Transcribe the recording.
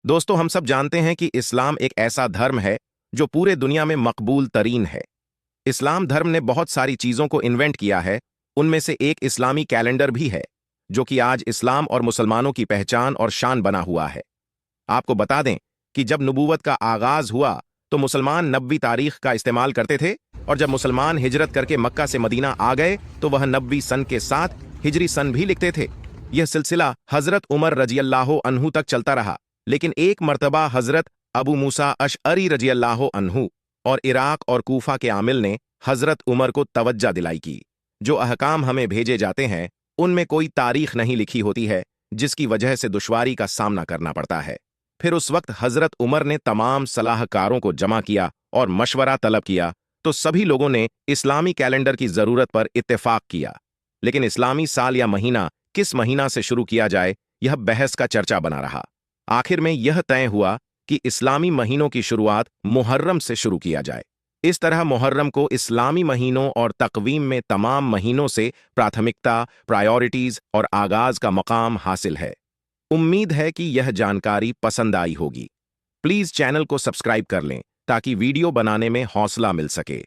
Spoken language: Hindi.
दोस्तों, हम सब जानते हैं कि इस्लाम एक ऐसा धर्म है जो पूरे दुनिया में मकबूल तरीन है। इस्लाम धर्म ने बहुत सारी चीजों को इन्वेंट किया है। उनमें से एक इस्लामी कैलेंडर भी है, जो कि आज इस्लाम और मुसलमानों की पहचान और शान बना हुआ है। आपको बता दें कि जब नबूवत का आगाज हुआ तो मुसलमान नबवी तारीख का इस्तेमाल करते थे, और जब मुसलमान हिजरत करके मक्का से मदीना आ गए तो वह नबवी सन के साथ हिजरी सन भी लिखते थे। यह सिलसिला हजरत उमर रजियल्लाहु अन्हु तक चलता रहा, लेकिन एक मर्तबा हजरत अबू मूसा अशअरी रजियल्लाहु अन्हु और इराक और कूफा के आमिल ने हजरत उमर को तवज्जा दिलाई की, जो अहकाम हमें भेजे जाते हैं उनमें कोई तारीख नहीं लिखी होती है, जिसकी वजह से दुश्वारी का सामना करना पड़ता है। फिर उस वक्त हजरत उमर ने तमाम सलाहकारों को जमा किया और मशवरा तलब किया, तो सभी लोगों ने इस्लामी कैलेंडर की जरूरत पर इत्तेफाक किया। लेकिन इस्लामी साल या महीना किस महीना से शुरू किया जाए, यह बहस का चर्चा बना रहा। आखिर में यह तय हुआ कि इस्लामी महीनों की शुरुआत मुहर्रम से शुरू किया जाए। इस तरह मुहर्रम को इस्लामी महीनों और तकवीम में तमाम महीनों से प्राथमिकता, प्रायोरिटीज और आगाज का मकाम हासिल है। उम्मीद है कि यह जानकारी पसंद आई होगी। प्लीज चैनल को सब्सक्राइब कर लें ताकि वीडियो बनाने में हौसला मिल सके।